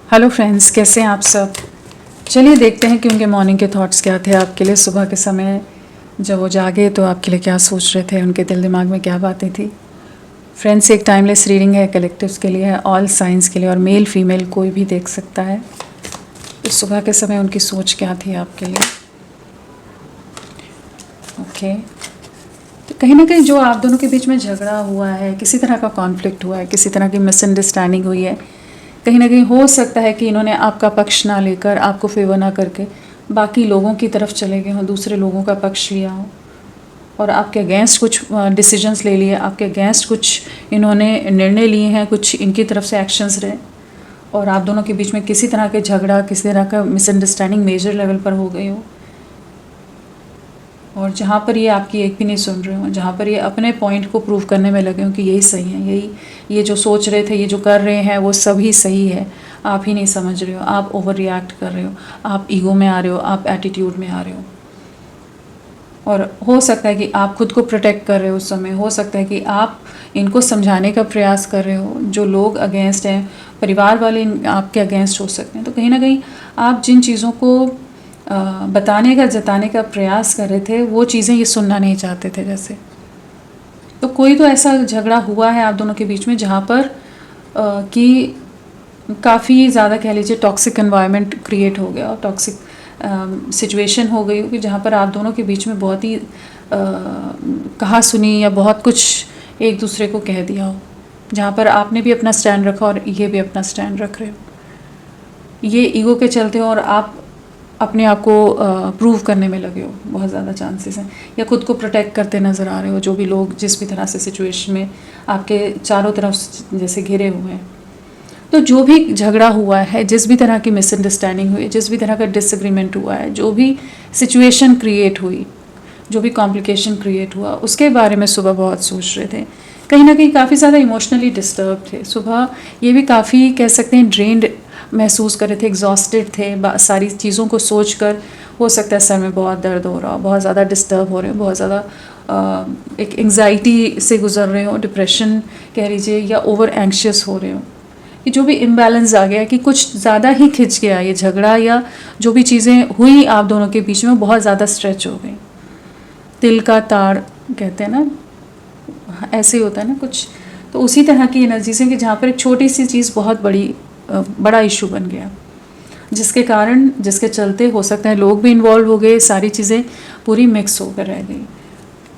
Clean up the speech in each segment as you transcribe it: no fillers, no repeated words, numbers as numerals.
Hello friends, कैसे हैं आप सब। चलिए देखते हैं कि उनके मॉर्निंग के थॉट्स क्या थे आपके लिए। सुबह के समय जब वो जागे तो आपके लिए क्या सोच रहे थे, उनके दिल दिमाग में क्या बातें थी। फ्रेंड्स, एक टाइमलेस रीडिंग है, कलेक्टिव्स के लिए है, ऑल साइंस के लिए, और मेल फीमेल कोई भी देख सकता है। तो सुबह के समय उनकी सोच क्या थी आपके लिए। ओके, तो कहीं ना कहीं जो आप दोनों के बीच में झगड़ा हुआ है, किसी तरह का कॉन्फ्लिक्ट हुआ है, किसी तरह की मिसअंडरस्टैंडिंग हुई है, कहीं ना कहीं हो सकता है कि इन्होंने आपका पक्ष ना लेकर, आपको फेवर ना करके बाकी लोगों की तरफ चले गए हों, दूसरे लोगों का पक्ष लिया हो और आपके अगेंस्ट कुछ डिसीजंस ले लिए, आपके अगेंस्ट कुछ इन्होंने निर्णय लिए हैं, कुछ इनकी तरफ से एक्शंस रहे और आप दोनों के बीच में किसी तरह के झगड़ा, किसी तरह का मिसअंडरस्टैंडिंग मेजर लेवल पर हो गई हो। और जहाँ पर ये आपकी एक भी नहीं सुन रहे हो, जहाँ पर ये अपने पॉइंट को प्रूव करने में लगे हो कि यही सही है, यही ये जो सोच रहे थे, ये जो कर रहे हैं वो सभी सही है, आप ही नहीं समझ रहे हो, आप ओवर रिएक्ट कर रहे हो, आप ईगो में आ रहे हो, आप एटीट्यूड में आ रहे हो। और हो सकता है कि आप खुद को प्रोटेक्ट कर रहे हो उस समय, हो सकता है कि आप इनको समझाने का प्रयास कर रहे हो। जो लोग अगेंस्ट हैं, परिवार वाले आपके अगेंस्ट हो सकते हैं। तो कहीं ना कहीं आप जिन चीज़ों को बताने का, जताने का प्रयास कर रहे थे, वो चीज़ें ये सुनना नहीं चाहते थे जैसे। तो कोई तो ऐसा झगड़ा हुआ है आप दोनों के बीच में जहाँ पर कि काफ़ी ज़्यादा कह लीजिए टॉक्सिक एनवायरनमेंट क्रिएट हो गया और टॉक्सिक सिचुएशन हो गई कि जहाँ पर आप दोनों के बीच में बहुत ही कहा सुनी या बहुत कुछ एक दूसरे को कह दिया हो, जहाँ पर आपने भी अपना स्टैंड रखा और ये भी अपना स्टैंड रख रहे हो। ये ईगो के चलते हो और आप अपने आप को प्रूव करने में लगे हो, बहुत ज़्यादा चांसेस हैं, या खुद को प्रोटेक्ट करते नज़र आ रहे हो। जो भी लोग जिस भी तरह से सिचुएशन में आपके चारों तरफ जैसे घिरे हुए हैं, तो जो भी झगड़ा हुआ है, जिस भी तरह की मिसअंडरस्टैंडिंग हुई, जिस भी तरह का डिसएग्रीमेंट हुआ है, जो भी सिचुएशन क्रिएट हुई, जो भी कॉम्प्लिकेशन क्रिएट हुआ, उसके बारे में सुबह बहुत सोच रहे थे। कहीं ना कहीं काफ़ी ज़्यादा इमोशनली डिस्टर्ब थे सुबह। ये भी काफ़ी कह सकते हैं ड्रेन्ड महसूस कर रहे थे, एग्जॉस्टेड थे सारी चीज़ों को सोच कर। हो सकता है सर में बहुत दर्द हो रहा हो, बहुत ज़्यादा डिस्टर्ब हो रहे हो, बहुत ज़्यादा एक एंग्जाइटी से गुजर रहे हो, डिप्रेशन कह लीजिए, या ओवर एंग्शियस हो रहे हो। कि जो भी इम्बैलेंस आ गया, कि कुछ ज़्यादा ही खिंच गया ये झगड़ा, या जो भी चीज़ें हुई आप दोनों के बीच में बहुत ज़्यादा स्ट्रेच हो गई। तिल का ताड़ कहते हैं ना, ऐसे ही होता है ना कुछ। तो उसी तरह की एनर्जी से कि जहाँ पर एक छोटी सी चीज़ बहुत बड़ा इशू बन गया, जिसके कारण, जिसके चलते हो सकता है लोग भी इन्वॉल्व हो गए, सारी चीज़ें पूरी मिक्स होकर रह गई।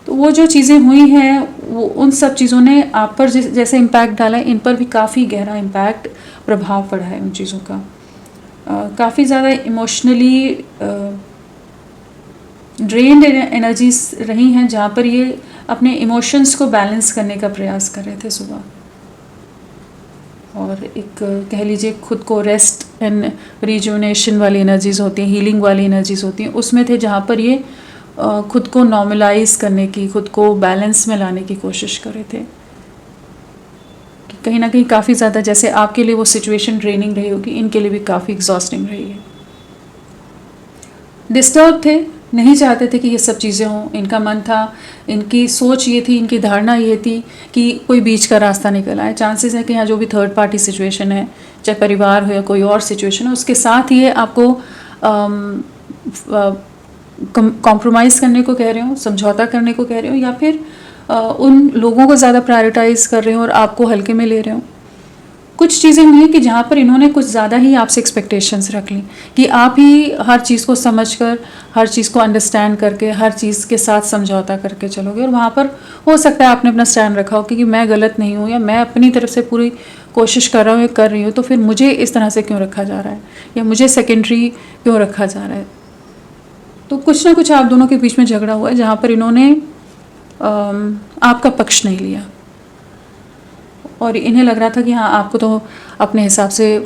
तो वो जो चीज़ें हुई हैं, वो उन सब चीज़ों ने आप पर जैसे इम्पैक्ट डाला है, इन पर भी काफ़ी गहरा इम्पैक्ट, प्रभाव पड़ा है उन चीज़ों का। काफ़ी ज़्यादा इमोशनली ड्रेन्ड एनर्जीज रही हैं, जहाँ पर ये अपने इमोशंस को बैलेंस करने का प्रयास कर रहे थे सुबह। और एक कह लीजिए खुद को रेस्ट एंड रिजुवनेशन वाली एनर्जीज़ होती हैं, हीलिंग वाली एनर्जीज़ होती हैं, उसमें थे, जहाँ पर ये खुद को नॉर्मलाइज करने की, खुद को बैलेंस में लाने की कोशिश कर रहे थे। कहीं ना कहीं काफ़ी ज़्यादा, जैसे आपके लिए वो सिचुएशन ड्रेनिंग रही होगी, इनके लिए भी काफ़ी एग्जॉस्टिंग रही है। डिस्टर्ब थे, नहीं चाहते थे कि ये सब चीज़ें हों। इनका मन था, इनकी सोच ये थी, इनकी धारणा ये थी कि कोई बीच का रास्ता निकल आए। चांसेस है कि यहाँ जो भी थर्ड पार्टी सिचुएशन है, चाहे परिवार हो या कोई और सिचुएशन हो, उसके साथ ये आपको कॉम्प्रोमाइज़ करने को कह रहे हो, समझौता करने को कह रहे हो, या फिर उन लोगों को ज़्यादा प्रायोरिटाइज़ कर रहे हो और आपको हल्के में ले रहे हो। कुछ चीज़ें हुई हैं कि जहाँ पर इन्होंने कुछ ज़्यादा ही आपसे एक्सपेक्टेशंस रख ली कि आप ही हर चीज़ को समझकर, हर चीज़ को अंडरस्टैंड करके, हर चीज़ के साथ समझौता करके चलोगे। और वहाँ पर हो सकता है आपने अपना स्टैंड रखा हो कि मैं गलत नहीं हूँ, या मैं अपनी तरफ से पूरी कोशिश कर रहा हूँ या कर रही हूँ, तो फिर मुझे इस तरह से क्यों रखा जा रहा है, या मुझे सेकेंडरी क्यों रखा जा रहा है। तो कुछ ना कुछ आप दोनों के बीच में झगड़ा हुआ है, जहाँ पर इन्होंने आपका पक्ष नहीं लिया और इन्हें लग रहा था कि हाँ, आपको तो अपने हिसाब से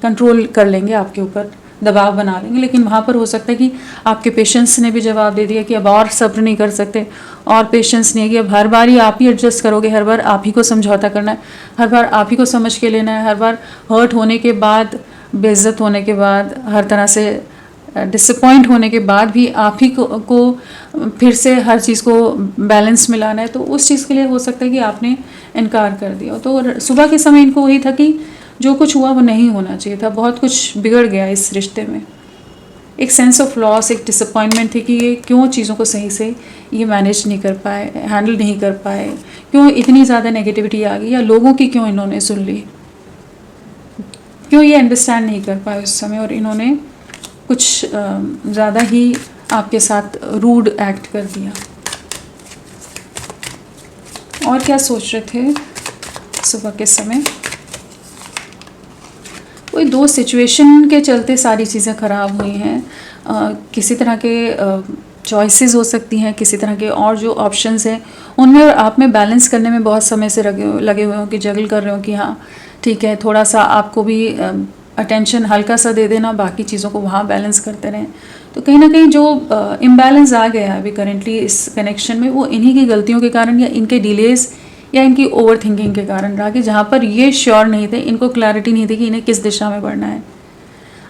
कंट्रोल कर लेंगे, आपके ऊपर दबाव बना लेंगे। लेकिन वहाँ पर हो सकता है कि आपके पेशेंस ने भी जवाब दे दिया कि अब और सब्र नहीं कर सकते, और पेशेंस नहीं है कि अब हर बार ही आप ही एडजस्ट करोगे, हर बार आप ही को समझौता करना है, हर बार आप ही को समझ के लेना है, हर बार हर्ट होने के बाद, बेइज्जत होने के बाद, हर तरह से डिसअपॉइंट होने के बाद भी आप ही को फिर से हर चीज़ को बैलेंस मिलाना है, तो उस चीज़ के लिए हो सकता है कि आपने इनकार कर दिया। तो सुबह के समय इनको वही था कि जो कुछ हुआ वो नहीं होना चाहिए था, बहुत कुछ बिगड़ गया इस रिश्ते में। एक सेंस ऑफ लॉस, एक डिसअपॉइंटमेंट थी कि ये क्यों चीज़ों को सही से ये मैनेज नहीं कर पाए, हैंडल नहीं कर पाए, क्यों इतनी ज़्यादा नेगेटिविटी आ गई, या लोगों की क्यों इन्होंने सुन ली, क्यों ये अंडरस्टैंड नहीं कर पाए उस समय, और इन्होंने कुछ ज़्यादा ही आपके साथ रूड एक्ट कर दिया। और क्या सोच रहे थे सुबह के समय? कोई दो सिचुएशन के चलते सारी चीज़ें ख़राब हुई हैं। किसी तरह के चॉइसेस हो सकती हैं, किसी तरह के और जो ऑप्शंस हैं उनमें और आप में बैलेंस करने में बहुत समय से लगे हुए हो कि जगल कर रहे हो कि हाँ ठीक है, थोड़ा सा आपको भी अटेंशन हल्का सा दे देना, बाकी चीज़ों को वहाँ बैलेंस करते रहें। तो कहीं ना कहीं जो इम्बैलेंस आ गया है अभी करेंटली इस कनेक्शन में, वो इन्हीं की गलतियों के कारण या इनके डिलेज़ या इनकी ओवर थिंकिंग के कारण रहा, कि जहाँ पर ये श्योर नहीं थे, इनको क्लैरिटी नहीं थी कि इन्हें किस दिशा में बढ़ना है,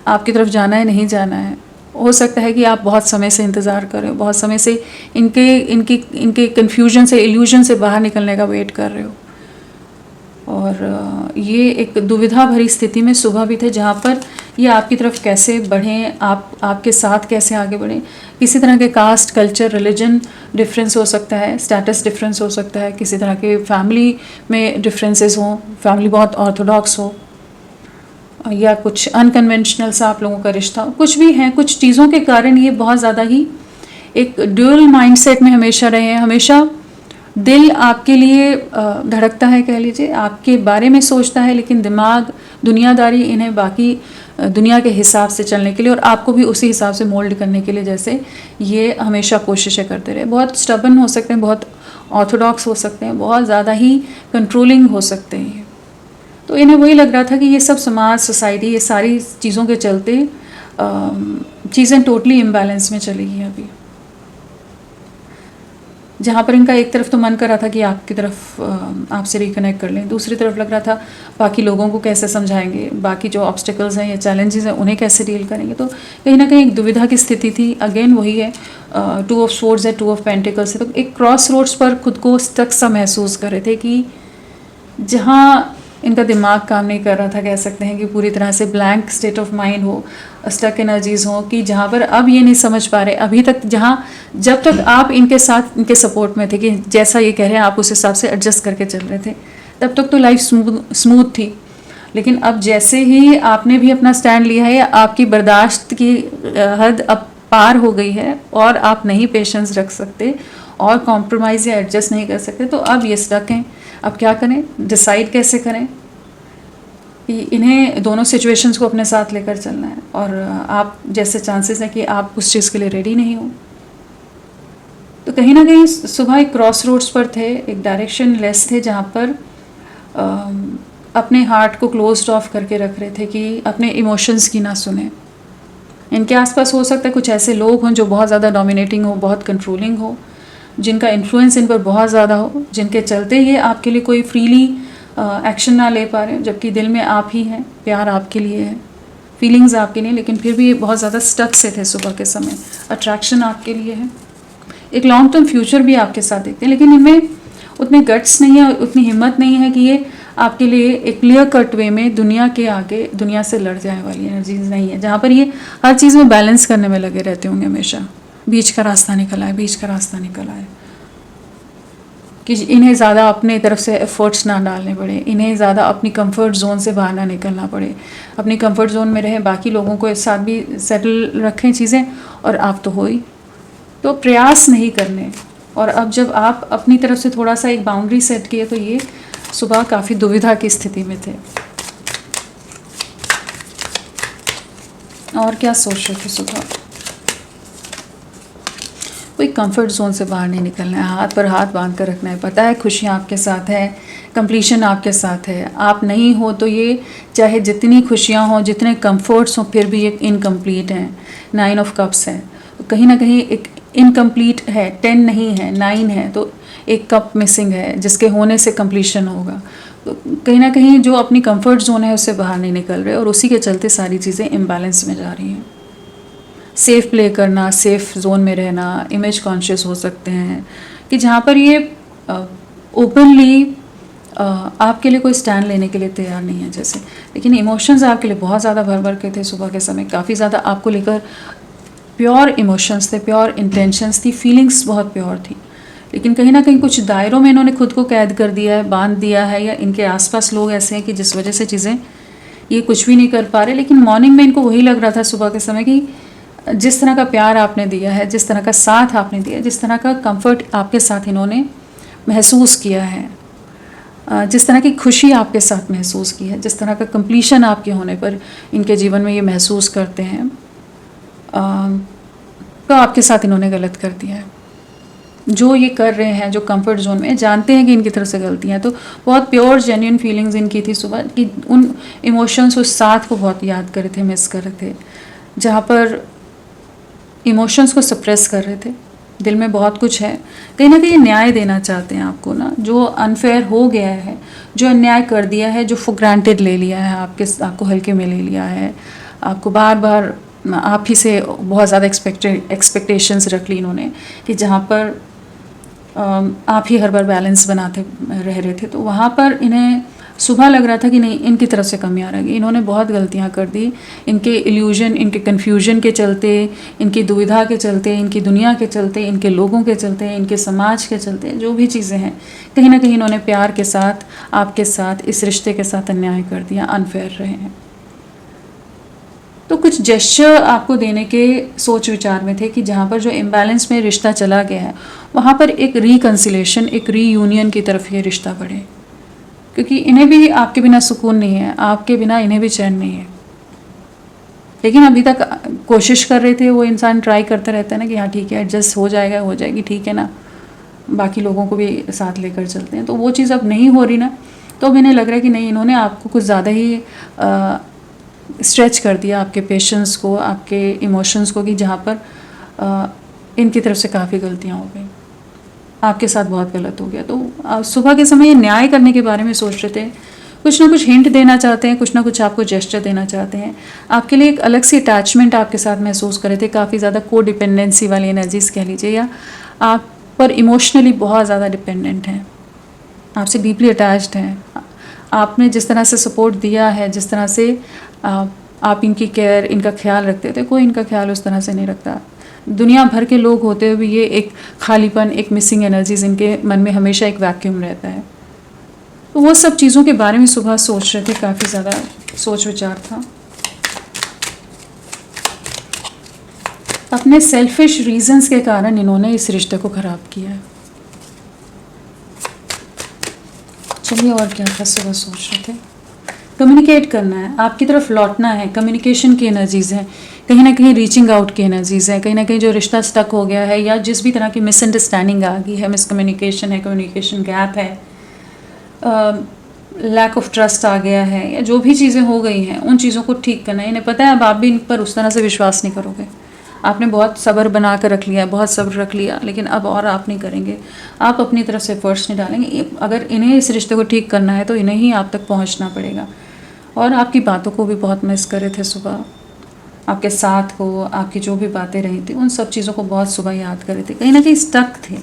आपकी तरफ जाना है नहीं जाना है। हो सकता है कि आप बहुत समय से इंतज़ार कर रहे हो, बहुत समय से इनके कन्फ्यूजन से, इल्यूजन से बाहर निकलने का वेट कर रहे हो। और ये एक दुविधा भरी स्थिति में सुबह भी थे, जहाँ पर ये आपकी तरफ कैसे बढ़ें, आपके साथ कैसे आगे बढ़ें। किसी तरह के कास्ट, कल्चर, रिलीजन डिफरेंस हो सकता है, स्टेटस डिफरेंस हो सकता है, किसी तरह के फैमिली में डिफरेंसेस हों, फैमिली बहुत ऑर्थोडॉक्स हो, या कुछ अनकन्वेंशनल सा आप लोगों का रिश्ता, कुछ भी है। कुछ चीज़ों के कारण ये बहुत ज़्यादा ही एक ड्यूअल माइंडसेट में हमेशा रहे हैं। हमेशा दिल आपके लिए धड़कता है, कह लीजिए, आपके बारे में सोचता है, लेकिन दिमाग, दुनियादारी इन्हें बाकी दुनिया के हिसाब से चलने के लिए और आपको भी उसी हिसाब से मोल्ड करने के लिए जैसे ये हमेशा कोशिशें करते रहे। बहुत स्टबन हो सकते हैं, बहुत ऑर्थोडॉक्स हो सकते हैं, बहुत ज़्यादा ही कंट्रोलिंग हो सकते हैं। तो इन्हें वही लग रहा था कि ये सब समाज, सोसाइटी, ये सारी चीज़ों के चलते चीज़ें टोटली इम्बैलेंस में चली गई अभी। जहाँ पर इनका एक तरफ तो मन कर रहा था कि आपकी तरफ आपसे रिकनेक्ट कर लें, दूसरी तरफ लग रहा था बाकी लोगों को कैसे समझाएंगे, बाकी जो ऑब्स्टिकल्स हैं या चैलेंजेस हैं उन्हें कैसे डील करेंगे। तो कहीं ना कहीं एक दुविधा की स्थिति थी। अगेन वही है, 2 ऑफ स्वॉर्ड्स है, 2 ऑफ पेंटिकल्स है। तो एक क्रॉस रोड्स पर खुद को स्टक सा महसूस कर रहे थे कि जहाँ इनका दिमाग काम नहीं कर रहा था, कह सकते हैं कि पूरी तरह से ब्लैंक स्टेट ऑफ माइंड हो, स्टक एनर्जीज हो, कि जहाँ पर अब ये नहीं समझ पा रहे अभी तक, जहाँ जब तक आप इनके साथ, इनके सपोर्ट में थे कि जैसा ये कह रहे हैं आप उस हिसाब से एडजस्ट करके चल रहे थे, तब तक तो लाइफ स्मूथ थी। लेकिन अब जैसे ही आपने भी अपना स्टैंड लिया है, आपकी बर्दाश्त की हद अब पार हो गई है और आप नहीं पेशेंस रख सकते और कॉम्प्रोमाइज़ या एडजस्ट नहीं कर सकते, तो अब ये स्टक हैं। अब क्या करें, डिसाइड कैसे करें कि इन्हें दोनों सिचुएशंस को अपने साथ लेकर चलना है, और आप जैसे चांसेस हैं कि आप उस चीज़ के लिए रेडी नहीं हो। तो कहीं ना कहीं सुबह एक क्रॉस रोड्स पर थे, एक डायरेक्शन लेस थे, जहाँ पर अपने हार्ट को क्लोज्ड ऑफ करके रख रहे थे कि अपने इमोशंस की ना सुने। इनके आसपास हो सकता है कुछ ऐसे लोग हों जो बहुत ज़्यादा डोमिनेटिंग हो, बहुत कंट्रोलिंग हो, जिनका इन्फ्लुएंस इन पर बहुत ज़्यादा हो, जिनके चलते ये आपके लिए कोई फ्रीली एक्शन ना ले पा रहे हो, जबकि दिल में आप ही हैं, प्यार आपके लिए है, फीलिंग्स आपके लिए, लेकिन फिर भी ये बहुत ज़्यादा स्टक से थे सुबह के समय। अट्रैक्शन आपके लिए है, एक लॉन्ग टर्म फ्यूचर भी आपके साथ देखते हैं, लेकिन इनमें उतने गट्स नहीं है, उतनी हिम्मत नहीं है कि ये आपके लिए एक क्लियर कट वे में दुनिया के आगे, दुनिया से लड़ जाने वाली एनर्जीज नहीं है, जहाँ पर ये हर चीज़ में बैलेंस करने में लगे रहते होंगे हमेशा। बीच का रास्ता निकल आए, बीच का रास्ता निकल आए, कि इन्हें ज़्यादा अपने तरफ से एफर्ट्स ना डालने पड़े, इन्हें ज़्यादा अपनी कंफर्ट जोन से बाहर ना निकलना पड़े, अपनी कंफर्ट जोन में रहें, बाकी लोगों को साथ भी सेटल रखें चीज़ें, और आप तो हो ही, तो प्रयास नहीं करने। और अब जब आप अपनी तरफ से थोड़ा सा एक बाउंड्री सेट किए, तो ये सुबह काफ़ी दुविधा की स्थिति में थे। और क्या सोच रहे थे सुबह? कोई कंफर्ट जोन से बाहर नहीं निकलना है, हाथ पर हाथ बांध कर रखना है। पता है खुशियाँ आपके साथ है, कंप्लीशन आपके साथ है, आप नहीं हो तो ये चाहे जितनी खुशियाँ हों, जितने कंफर्ट्स हों, फिर भी एक इनकम्प्लीट हैं। 9 ऑफ कप्स है, तो कहीं ना कहीं एक इनकम्प्लीट है, 10 नहीं है, 9 है, तो एक कप मिसिंग है, जिसके होने से कंप्लीशन होगा। तो कहीं ना कहीं जो अपनी कंफर्ट जोन है उससे बाहर नहीं निकल रहे, और उसी के चलते सारी चीज़ें इम्बैलेंस में जा रही हैं। सेफ प्ले करना, सेफ जोन में रहना, इमेज कॉन्शियस हो सकते हैं कि जहाँ पर ये ओपनली आपके लिए कोई स्टैंड लेने के लिए तैयार नहीं है जैसे। लेकिन इमोशंस आपके लिए बहुत ज़्यादा भर भर के थे सुबह के समय, काफ़ी ज़्यादा आपको लेकर प्योर इमोशंस थे, प्योर इंटेंशंस थी, फीलिंग्स बहुत प्योर थी। लेकिन कहीं ना कहीं कुछ दायरों में इन्होंने खुद को कैद कर दिया है, बांध दिया है, या इनके आसपास लोग ऐसे हैं कि जिस वजह से चीज़ें ये कुछ भी नहीं कर पा रहे। लेकिन मॉर्निंग में इनको वही लग रहा था सुबह के समय कि जिस तरह का प्यार आपने दिया है, जिस तरह का साथ आपने दिया, जिस तरह का कंफर्ट आपके साथ इन्होंने महसूस किया है, जिस तरह की खुशी आपके साथ महसूस की है, जिस तरह का कंप्लीशन आपके होने पर इनके जीवन में ये महसूस करते हैं, तो आपके साथ इन्होंने गलत कर दिया है। जो ये कर रहे हैं, जो कंफर्ट जोन में, जानते हैं कि इनकी तरफ से गलतियाँ हैं। तो बहुत प्योर जेन्युइन फीलिंग्स इनकी थी सुबह कि उन इमोशंस, उस साथ को बहुत याद कर रहे थे, मिस कर रहे थे, जहाँ पर इमोशंस को सप्रेस कर रहे थे। दिल में बहुत कुछ है, कहीं ना कहीं न्याय देना चाहते हैं आपको ना, जो अनफेयर हो गया है, जो अन्याय कर दिया है, जो फॉर ग्रांटेड ले लिया है, आपको हल्के में ले लिया है, आपको बार बार आप ही से बहुत ज़्यादा एक्सपेक्टेशंस रख ली इन्होंने कि जहाँ पर आप ही हर बार बैलेंस बनाते रह रहे थे। तो वहाँ पर इन्हें सुबह लग रहा था कि नहीं, इनकी तरफ से कमी आ रही, इन्होंने बहुत गलतियाँ कर दी, इनके इल्यूजन, इनके कन्फ्यूजन के चलते, इनकी दुविधा के चलते, इनकी दुनिया के चलते, इनके लोगों के चलते, इनके समाज के चलते, जो भी चीज़ें हैं, कहीं ना कहीं इन्होंने प्यार के साथ, आपके साथ, इस रिश्ते के साथ अन्याय कर दिया, अनफेयर रहे हैं। तो कुछ जेस्चर आपको देने के सोच विचार में थे कि जहाँ पर जो इम्बैलेंस में रिश्ता चला गया है, वहाँ पर एक रिकन्सिलेशन, एक रीयूनियन की तरफ ये रिश्ता बढ़े, क्योंकि इन्हें भी आपके बिना सुकून नहीं है, आपके बिना इन्हें भी चैन नहीं है। लेकिन अभी तक कोशिश कर रहे थे, वो इंसान ट्राई करता रहता है ना कि हाँ ठीक है, एडजस्ट हो जाएगा, हो जाएगी, ठीक है ना, बाकी लोगों को भी साथ लेकर चलते हैं। तो वो चीज़ अब नहीं हो रही ना, तो अब इन्हें लग रहा है कि नहीं, इन्होंने आपको कुछ ज़्यादा ही स्ट्रेच कर दिया, आपके पेशेंस को, आपके इमोशंस को, कि जहाँ पर इनकी तरफ से काफ़ी गलतियाँ हो गई, आपके साथ बहुत गलत हो गया। तो सुबह के समय ये न्याय करने के बारे में सोच रहे थे, कुछ ना कुछ हिंट देना चाहते हैं, कुछ ना कुछ आपको जेस्चर देना चाहते हैं, आपके लिए एक अलग सी अटैचमेंट आपके साथ महसूस कर रहे थे, काफ़ी ज़्यादा को डिपेंडेंसी वाली एनर्जीज कह लीजिए, या आप पर इमोशनली बहुत ज़्यादा डिपेंडेंट हैं, आपसे डीपली अटैच्ड हैं। आपने जिस तरह से सपोर्ट दिया है, जिस तरह से आप इनकी केयर, इनका ख्याल रखते थे, कोई इनका ख्याल उस तरह से नहीं रखता। दुनिया भर के लोग होते हुए भी ये एक खालीपन, एक मिसिंग एनर्जीज इनके मन में हमेशा एक वैक्यूम रहता है। तो वो सब चीज़ों के बारे में सुबह सोच रहे थे, काफ़ी ज़्यादा सोच विचार था। अपने सेल्फिश रीजंस के कारण इन्होंने इस रिश्ते को ख़राब किया है। चलिए, और क्या था सुबह सोच रहे थे? कम्युनिकेट करना है, आपकी तरफ लौटना है, कम्युनिकेशन की एनर्जीज़ हैं, कहीं ना कहीं रीचिंग आउट की एनर्जीज़ हैं, कहीं ना कहीं जो रिश्ता स्टक हो गया है, या जिस भी तरह की मिसअंडरस्टैंडिंग आ गई है, मिसकम्युनिकेशन है, कम्युनिकेशन गैप है, लैक ऑफ ट्रस्ट आ गया है, या जो भी चीज़ें हो गई हैं, उन चीज़ों को ठीक करना है। इन्हें पता है अब आप भी इन पर उस तरह से विश्वास नहीं करोगे, आपने बहुत सब्र बना कर रख लिया, बहुत सब्र रख लिया, लेकिन अब और आप नहीं करेंगे, आप अपनी तरफ से एफर्ट्स नहीं डालेंगे। अगर इन्हें इस रिश्ते को ठीक करना है तो इन्हें ही आप तक पहुंचना पड़ेगा। और आपकी बातों को भी बहुत मिस कर रहे थे सुबह, आपके साथ को, आपकी जो भी बातें रही थी, उन सब चीज़ों को बहुत सुबह याद कर रहे थे, कहीं ना कहीं स्टक थे,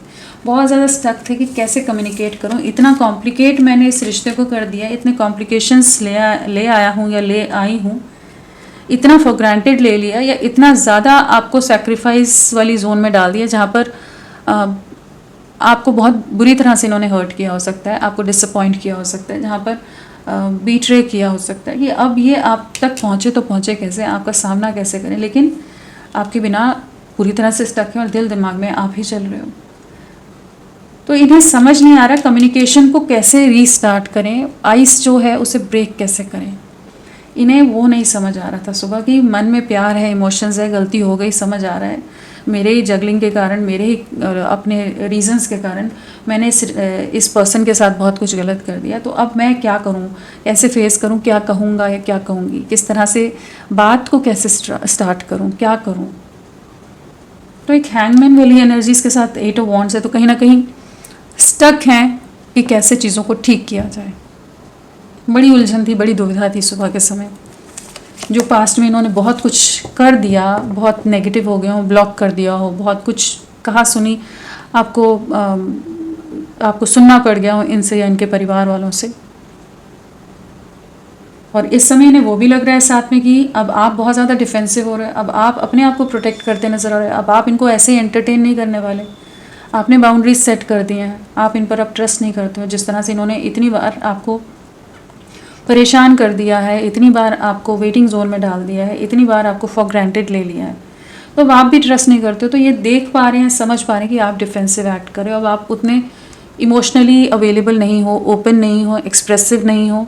बहुत ज़्यादा स्टक थे कि कैसे कम्युनिकेट करूं, इतना कॉम्प्लिकेट मैंने इस रिश्ते को कर दिया, इतने कॉम्प्लिकेशंस ले आया हूं या ले आई हूं, इतना फॉर ग्रांटेड ले लिया, या इतना ज़्यादा आपको सेक्रीफाइस वाली जोन में डाल दिया, जहाँ पर आपको बहुत बुरी तरह से इन्होंने हर्ट किया हो सकता है, आपको डिसअपॉइंट किया हो सकता है, जहाँ पर बीट्रे किया हो सकता है कि अब ये आप तक पहुँचे तो पहुँचे कैसे, आपका सामना कैसे करें, लेकिन आपके बिना पूरी तरह से स्टक है और दिल दिमाग में आप ही चल रहे हो। तो इन्हें समझ नहीं आ रहा कम्युनिकेशन को कैसे रीस्टार्ट करें, आइस जो है उसे ब्रेक कैसे करें, इन्हें वो नहीं समझ आ रहा था सुबह कि मन में प्यार है, इमोशंस है, गलती हो गई, समझ आ रहा है, मेरे ही जगलिंग के कारण, मेरे ही अपने रीजंस के कारण मैंने इस पर्सन के साथ बहुत कुछ गलत कर दिया। तो अब मैं क्या करूं, कैसे फेस करूं, क्या कहूँगा या क्या कहूँगी, किस तरह से बात को कैसे स्टार्ट करूं, क्या करूं। तो एक हैंगमैन वाली एनर्जीज के साथ 8 ऑफ वॉन्ड्स है, तो कहीं ना कहीं स्टक हैं कि कैसे चीज़ों को ठीक किया जाए। बड़ी उलझन थी, बड़ी दुविधा थी सुबह के समय। जो पास्ट में इन्होंने बहुत कुछ कर दिया, बहुत नेगेटिव हो गए हो, ब्लॉक कर दिया हो, बहुत कुछ कहा सुनी आपको सुनना पड़ गया हो इनसे या इनके परिवार वालों से। और इस समय इन्हें वो भी लग रहा है साथ में कि अब आप बहुत ज़्यादा डिफेंसिव हो रहे हैं, अब आप अपने आप को प्रोटेक्ट करते नज़र आ रहे हैं, अब आप इनको ऐसे ही एंटरटेन नहीं करने वाले, आपने बाउंड्रीज सेट कर दी हैं, आप इन पर अब ट्रस्ट नहीं करते हो। जिस तरह से इन्होंने इतनी बार आपको परेशान कर दिया है, इतनी बार आपको वेटिंग जोन में डाल दिया है, इतनी बार आपको फॉर ग्रांटेड ले लिया है, तो अब आप भी ट्रस्ट नहीं करते हो। तो ये देख पा रहे हैं, समझ पा रहे हैं कि आप डिफेंसिव एक्ट कर रहे हो, अब आप उतने इमोशनली अवेलेबल नहीं हो, ओपन नहीं हो, एक्सप्रेसिव नहीं हो,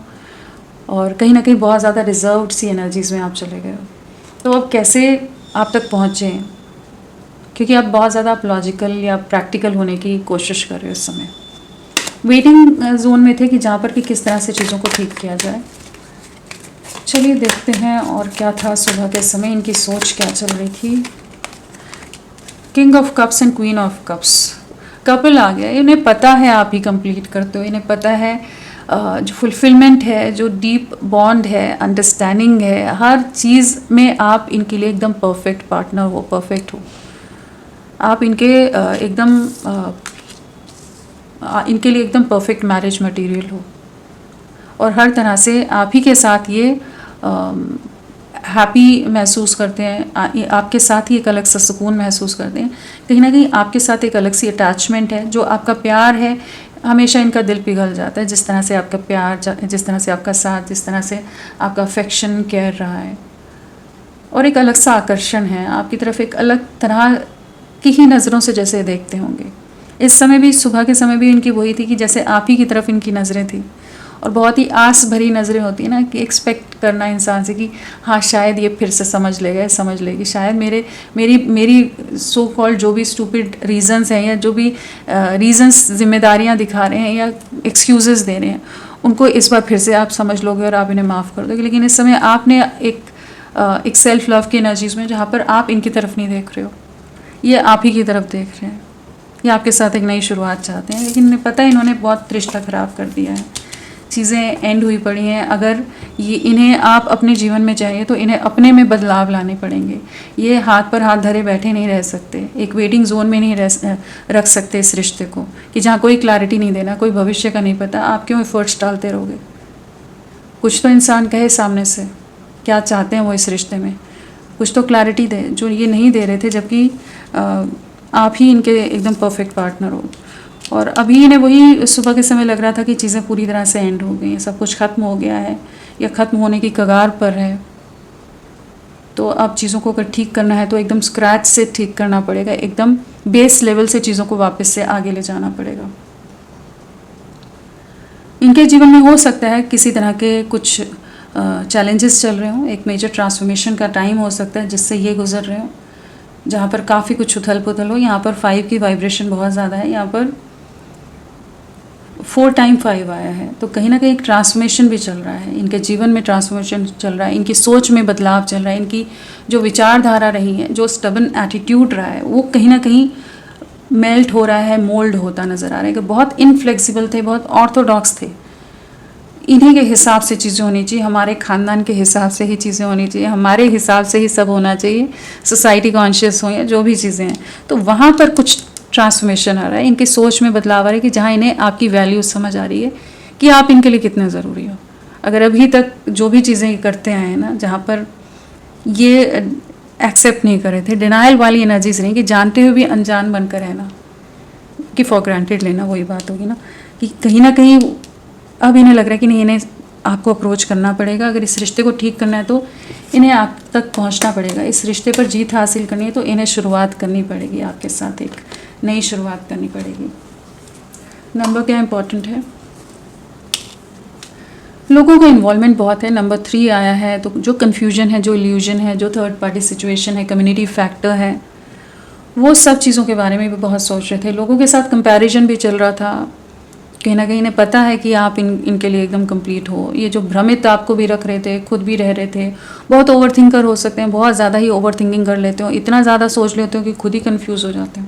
और कहीं ना कहीं बहुत ज़्यादा रिजर्व्ड सी एनर्जीज़ में आप चले गए हो। तो अब कैसे आप तक पहुँचे हैं, क्योंकि अब बहुत ज़्यादा आप लॉजिकल या प्रैक्टिकल होने की कोशिश कर रहे हो इस समय। वेटिंग जोन में थे कि जहाँ पर कि किस तरह से चीज़ों को ठीक किया जाए। चलिए देखते हैं और क्या था सुबह के समय, इनकी सोच क्या चल रही थी। King of cups and queen of cups, couple आ गया। इन्हें पता है आप ही कंप्लीट करते हो, इन्हें पता है जो फुलफिलमेंट है, जो डीप बॉन्ड है, अंडरस्टैंडिंग है, हर चीज़ में आप इनके लिए एकदम परफेक्ट पार्टनर हो, परफेक्ट हो। आप इनके इनके लिए एकदम परफेक्ट मैरिज मटेरियल हो, और हर तरह से आप ही के साथ ये हैप्पी महसूस करते हैं, आपके साथ ही एक अलग सा सुकून महसूस करते हैं। कहीं ना कहीं आपके साथ एक अलग सी अटैचमेंट है। जो आपका प्यार है, हमेशा इनका दिल पिघल जाता है जिस तरह से आपका प्यार, जिस तरह से आपका साथ, जिस तरह से आपका अफेक्शन केयर रहा है, और एक अलग सा आकर्षण है आपकी तरफ, एक अलग तरह की ही नज़रों से जैसे देखते होंगे। इस समय भी, सुबह के समय भी इनकी वही थी कि जैसे आप ही की तरफ इनकी नज़रें थी, और बहुत ही आस भरी नज़रें होती हैं ना, कि एक्सपेक्ट करना इंसान से कि हाँ शायद ये फिर से समझ लेगा, समझ लेगी, शायद मेरी सो कॉल्ड जो भी स्टूपिड रीजंस हैं, या जो भी रीजंस जिम्मेदारियां दिखा रहे हैं या एक्सक्यूजेस दे रहे हैं, उनको इस बार फिर से आप समझ लोगे और आप इन्हें माफ़ कर दोगे। लेकिन इस समय आपने एक सेल्फ लव की एनर्जीज में, जहाँ पर आप इनकी तरफ नहीं देख रहे हो, ये आप ही की तरफ देख रहे हैं, ये आपके साथ एक नई शुरुआत चाहते हैं। लेकिन इन्हें पता है इन्होंने बहुत रिश्ता ख़राब कर दिया है, चीज़ें एंड हुई पड़ी हैं। अगर ये इन्हें आप अपने जीवन में चाहिए तो इन्हें अपने में बदलाव लाने पड़ेंगे। ये हाथ पर हाथ धरे बैठे नहीं रह सकते, एक वेटिंग जोन में नहीं रख सकते इस रिश्ते को, कि जहाँ कोई क्लैरिटी नहीं देना, कोई भविष्य का नहीं पता, आप क्यों एफर्ट्स डालते रहोगे। कुछ तो इंसान कहे सामने से क्या चाहते हैं वो इस रिश्ते में, कुछ तो क्लैरिटी दे, जो ये नहीं दे रहे थे, जबकि आप ही इनके एकदम परफेक्ट पार्टनर हो। और अभी इन्हें वही सुबह के समय लग रहा था कि चीज़ें पूरी तरह से एंड हो गई हैं, सब कुछ ख़त्म हो गया है या ख़त्म होने की कगार पर है। तो अब चीज़ों को अगर ठीक करना है तो एकदम स्क्रैच से ठीक करना पड़ेगा, एकदम बेस लेवल से चीज़ों को वापस से आगे ले जाना पड़ेगा। इनके जीवन में हो सकता है किसी तरह के कुछ चैलेंजेस चल रहे हों, एक मेजर ट्रांसफॉर्मेशन का टाइम हो सकता है जिससे ये गुजर रहे हों, जहाँ पर काफ़ी कुछ उथल पुथल हो। यहाँ पर 5 की वाइब्रेशन बहुत ज़्यादा है, यहाँ पर 4 टाइम 5 आया है, तो कहीं ना कहीं एक ट्रांसफॉर्मेशन भी चल रहा है, इनके जीवन में ट्रांसफॉर्मेशन चल रहा है, इनकी सोच में बदलाव चल रहा है, इनकी जो विचारधारा रही है, जो स्टबन एटीट्यूड रहा है, वो कहीं ना कहीं मेल्ट हो रहा है, मोल्ड होता नज़र आ रहा है। कि बहुत इनफ्लेक्सिबल थे, बहुत ऑर्थोडॉक्स थे, इन्हीं के हिसाब से चीज़ें होनी चाहिए, हमारे ख़ानदान के हिसाब से ही चीज़ें होनी चाहिए, हमारे हिसाब से ही सब होना चाहिए, सोसाइटी कॉन्शियस हो या जो भी चीज़ें हैं। तो वहाँ पर कुछ ट्रांसफॉर्मेशन आ रहा है, इनकी सोच में बदलाव आ रहा है, कि जहाँ इन्हें आपकी वैल्यू समझ आ रही है कि आप इनके लिए कितने ज़रूरी हो। अगर अभी तक जो भी चीज़ें करते आए हैं ना, जहाँ पर ये एक्सेप्ट नहीं कर रहे थे, डिनाइल वाली एनर्जीज रही, कि जानते हुए भी अनजान बनकर रहना, कि फॉर ग्रांटेड लेना, वही बात होगी ना, कि कहीं ना कहीं अब इन्हें लग रहा है कि नहीं, इन्हें आपको अप्रोच करना पड़ेगा। अगर इस रिश्ते को ठीक करना है तो इन्हें आप तक पहुंचना पड़ेगा, इस रिश्ते पर जीत हासिल करनी है तो इन्हें शुरुआत करनी पड़ेगी, आपके साथ एक नई शुरुआत करनी पड़ेगी। नंबर क्या इम्पोर्टेंट है, लोगों का इन्वॉल्वमेंट बहुत है। नंबर 3 आया है, तो जो कन्फ्यूजन है, जो इल्यूजन है, जो थर्ड पार्टी सिचुएशन है, कम्युनिटी फैक्टर है, वो सब चीज़ों के बारे में भी बहुत सोच रहे थे। लोगों के साथ कंपैरिजन भी चल रहा था, कहीं ना कहीं इन्हें पता है कि आप इनके लिए एकदम कंप्लीट हो। ये जो भ्रमित आपको भी रख रहे थे, खुद भी रह रहे थे, बहुत ओवर थिंकर हो सकते हैं, बहुत ज़्यादा ही ओवर थिंकिंग कर लेते हो, इतना ज़्यादा सोच लेते हो कि खुद ही कंफ्यूज हो जाते हो,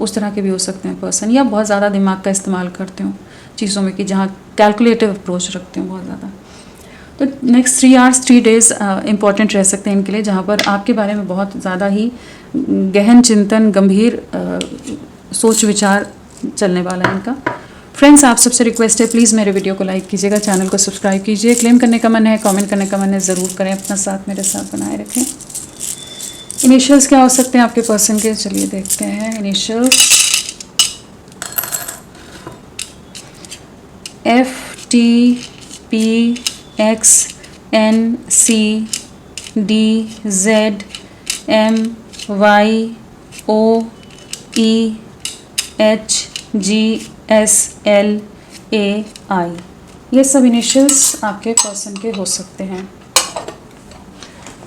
उस तरह के भी हो सकते हैं पर्सन। या बहुत ज़्यादा दिमाग का इस्तेमाल करते हो चीज़ों में, कि जहाँ कैलकुलेटिव अप्रोच रखते हो बहुत ज़्यादा। तो नेक्स्ट 3 आवर्स 3 डेज़ इम्पॉर्टेंट रह सकते हैं इनके लिए, जहाँ पर आपके बारे में बहुत ज़्यादा ही गहन चिंतन, गंभीर सोच विचार चलने वाला है इनका। फ्रेंड्स, आप सबसे रिक्वेस्ट है, प्लीज़ मेरे वीडियो को लाइक कीजिएगा, चैनल को सब्सक्राइब कीजिए। क्लेम करने का मन है, कमेंट करने का मन है, ज़रूर करें। अपना साथ मेरे साथ बनाए रखें। इनिशियल्स क्या हो सकते हैं आपके पर्सन के, चलिए देखते हैं। इनिशियल्स FTPXNCDZMYOEHGSLAI, ये सब इनिशियल्स आपके पर्सन के हो सकते हैं।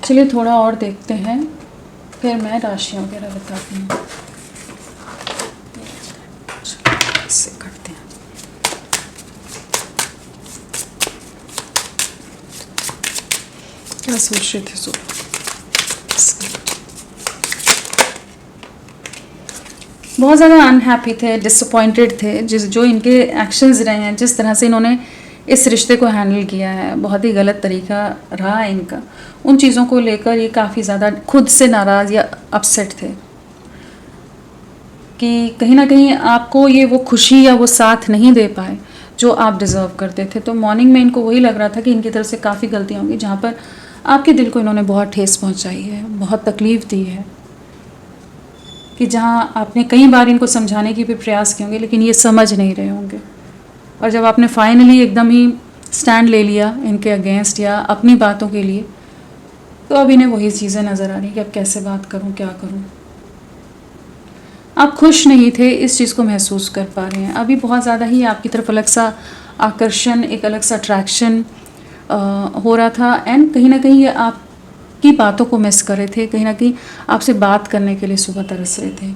चलिए थोड़ा और देखते हैं, फिर मैं राशियाँ वगैरह बताती हूँ। ऐसे करते हैं। क्या सोच रहे थे सुबह? बहुत ज़्यादा अनहैप्पी थे, डिसअपॉइंटेड थे, जो इनके एक्शंस रहे हैं, जिस तरह से इन्होंने इस रिश्ते को हैंडल किया है, बहुत ही गलत तरीका रहा है इनका। उन चीज़ों को लेकर ये काफ़ी ज़्यादा खुद से नाराज़ या अपसेट थे कि कहीं ना कहीं आपको ये वो खुशी या वो साथ नहीं दे पाए जो आप डिज़र्व करते थे। तो मॉर्निंग में इनको वही लग रहा था कि इनकी तरफ से काफ़ी गलतियाँ होंगी, जहाँ पर आपके दिल को इन्होंने बहुत ठेस पहुँचाई है, बहुत तकलीफ़ दी है, कि जहाँ आपने कई बार इनको समझाने की भी प्रयास किए होंगे, लेकिन ये समझ नहीं रहे होंगे। और जब आपने फाइनली एकदम ही स्टैंड ले लिया इनके अगेंस्ट या अपनी बातों के लिए, तो अब इन्हें वही चीज़ें नज़र आ रही कि अब कैसे बात करूं, क्या करूं। आप खुश नहीं थे, इस चीज़ को महसूस कर पा रहे हैं। अभी बहुत ज़्यादा ही आपकी तरफ अलग सा आकर्षण, एक अलग सा अट्रैक्शन हो रहा था। एंड कहीं ना कहीं ये आपकी बातों को मिस कर रहे थे, कहीं ना कहीं आपसे बात करने के लिए सुबह तरस रहे थे।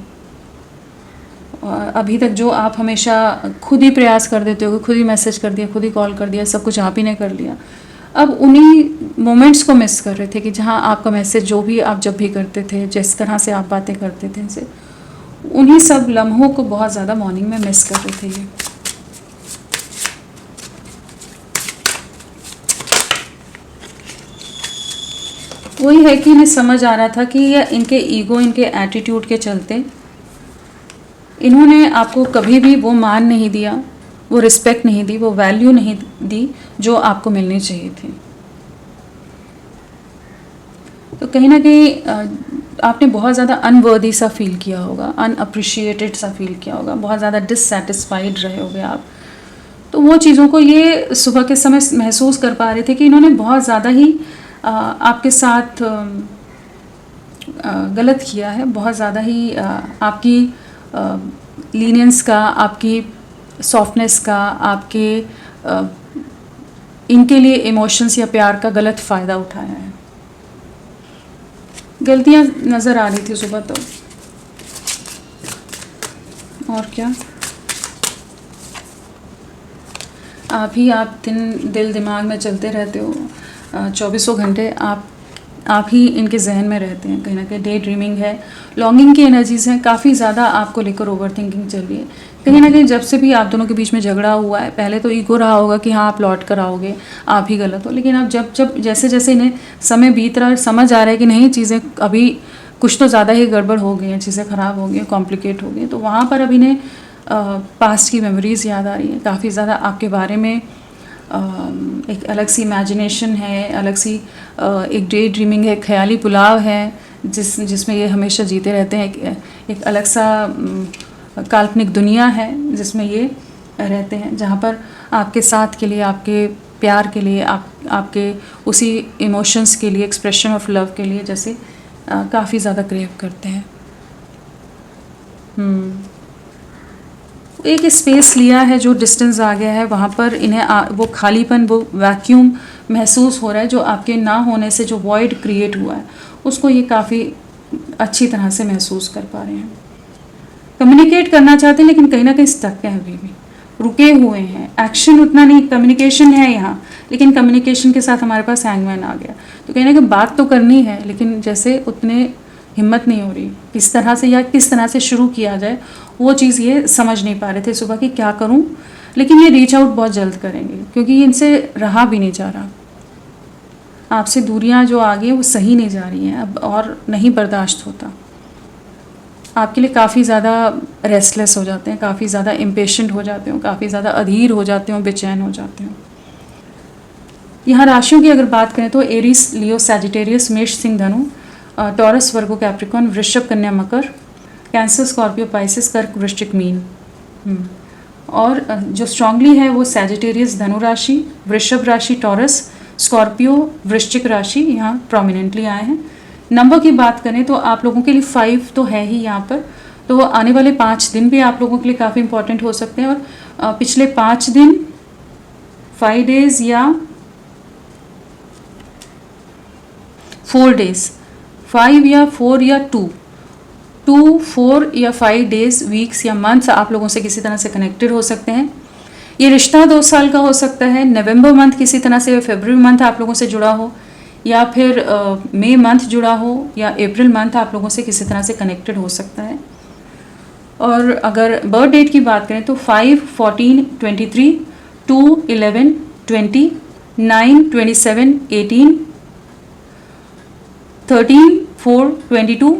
अभी तक जो आप हमेशा खुद ही प्रयास कर देते हो, खुद ही मैसेज कर दिया, खुद ही कॉल कर दिया, सब कुछ आप ही ने कर लिया, अब उन्हीं मोमेंट्स को मिस कर रहे थे कि जहाँ आपका मैसेज जो भी आप जब भी करते थे, जिस तरह से आप बातें करते थे इनसे, उन्हीं सब लम्हों को बहुत ज़्यादा मॉर्निंग में मिस कर रहे थे ये। वही है कि इन्हें समझ आ रहा था कि ये इनके ईगो, इनके एटीट्यूड के चलते इन्होंने आपको कभी भी वो मान नहीं दिया, वो रिस्पेक्ट नहीं दी, वो वैल्यू नहीं दी जो आपको मिलनी चाहिए थी। तो कहीं ना कहीं आपने बहुत ज़्यादा अनवर्दी सा फील किया होगा, अनअप्रिशिएटेड सा फील किया होगा, बहुत ज़्यादा डिससेटिस्फाइड रहे होगे आप। तो वो चीज़ों को ये सुबह के समय महसूस कर पा रहे थे कि इन्होंने बहुत ज़्यादा ही आपके साथ गलत किया है, बहुत ज़्यादा ही आपकी लीनियंस का, आपकी सॉफ्टनेस का, आपके इनके लिए इमोशंस या प्यार का गलत फ़ायदा उठाया है। गलतियां नज़र आ रही थी सुबह तो, और क्या। आप दिल दिमाग में चलते रहते हो, 24 घंटे आप ही इनके जहन में रहते हैं। कहीं ना कहीं डे ड्रीमिंग है, लॉन्गिंग की एनर्जीज हैं, काफ़ी ज़्यादा आपको लेकर ओवर थिंकिंग चल रही है। कहीं ना कहीं जब से भी आप दोनों के बीच में झगड़ा हुआ है, पहले तो ईगो रहा होगा कि हाँ आप लौट कर आओगे, आप ही गलत हो, लेकिन अब जब जैसे जैसे इन्हें समय बीत रहा है, समझ आ रहा है कि नहीं, चीज़ें अभी कुछ तो ज़्यादा ही गड़बड़ हो गई हैं, चीज़ें ख़राब हो गई हैं, कॉम्प्लिकेट हो गई हैं, तो वहाँ पर अब इन्हें पास्ट की मेमोरीज़ याद आ रही हैं, काफ़ी ज़्यादा आपके बारे में एक अलग सी इमेजिनेशन है, अलग सी एक डे ड्रीमिंग है, ख्याली पुलाव है, जिसमें ये हमेशा जीते रहते हैं। एक अलग सा काल्पनिक दुनिया है जिसमें ये रहते हैं, जहाँ पर आपके साथ के लिए, आपके प्यार के लिए, आपके उसी इमोशंस के लिए, एक्सप्रेशन ऑफ लव के लिए जैसे काफ़ी ज़्यादा क्रेव करते हैं। एक स्पेस लिया है, जो डिस्टेंस आ गया है, वहाँ पर इन्हें वो खालीपन, वो वैक्यूम महसूस हो रहा है, जो आपके ना होने से जो वॉइड क्रिएट हुआ है, उसको ये काफ़ी अच्छी तरह से महसूस कर पा रहे हैं। कम्युनिकेट करना चाहते हैं, लेकिन कहीं ना कहीं स्टक हैं, अभी भी रुके हुए हैं। एक्शन उतना नहीं, कम्युनिकेशन है यहाँ, लेकिन कम्युनिकेशन के साथ हमारे पास हैंगमैन आ गया। तो कहीं ना कहीं बात तो करनी है, लेकिन जैसे उतने हिम्मत नहीं हो रही, किस तरह से या किस तरह से शुरू किया जाए, वो चीज़ ये समझ नहीं पा रहे थे सुबह कि क्या करूं। लेकिन ये रीच आउट बहुत जल्द करेंगे, क्योंकि इनसे रहा भी नहीं जा रहा। आपसे दूरियां जो आ गई हैं वो सही नहीं जा रही हैं अब और नहीं बर्दाश्त होता। आपके लिए काफ़ी ज़्यादा रेस्टलेस हो जाते हैं, काफ़ी ज़्यादा इम्पेशेंट हो जाते हो, काफ़ी ज़्यादा अधीर हो जाते हो, बेचैन हो जाते हो। यहाँ राशियों की अगर बात करें तो एरीज, लियो, सैजिटेरियस, मेष, सिंह, धनु, टॉरस, वर्गो, कैप्रिकॉर्न, वृषभ, कन्या, मकर, कैंसर, स्कॉर्पियो, पाइसिस, कर्क, वृश्चिक, मीन। और जो स्ट्रांगली है वो सैजिटेरियस, धनु राशि, वृषभ राशि, टॉरस, स्कॉर्पियो, वृश्चिक राशि यहाँ प्रोमिनेंटली आए हैं। नंबर की बात करें तो आप लोगों के लिए 5 तो है ही यहाँ पर, तो आने वाले 5 दिन भी आप लोगों के लिए काफ़ी इंपॉर्टेंट हो सकते हैं। और पिछले 5 दिन 5 डेज या 4 डेज, 5 या 4 या 2, 4 या 5 डेज, वीक्स या मंथ्स आप लोगों से किसी तरह से कनेक्टेड हो सकते हैं। ये रिश्ता 2 साल का हो सकता है, नवंबर मंथ किसी तरह से, फरवरी मंथ आप लोगों से जुड़ा हो, या फिर मई मंथ जुड़ा हो, या अप्रैल मंथ आप लोगों से किसी तरह से कनेक्टेड हो सकता है। और अगर बर्थ डेट की बात करें तो 5, 14, 23, 2, 11, 20, 9, 27, 18, 13, 4, 22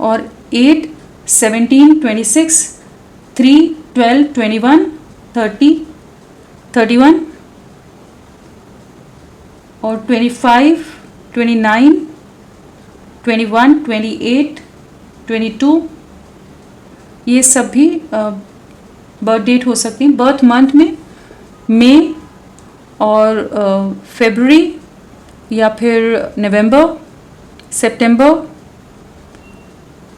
और 8, 17, 26, 3, 12, 21, 30, 31 और 25, 29, 21, 28, 22, ये सब भी बर्थ डेट हो सकती हैं। बर्थ मंथ में मई और फरवरी या फिर नवंबर, सितंबर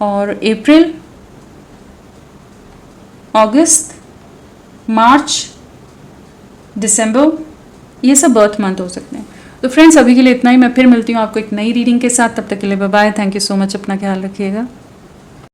और अप्रैल, अगस्त, मार्च, दिसंबर, ये सब बर्थ मंथ हो सकते हैं। तो फ्रेंड्स अभी के लिए इतना ही। मैं फिर मिलती हूँ आपको एक नई रीडिंग के साथ। तब तक के लिए bye bye. Thank you so much. अपना ख्याल रखिएगा।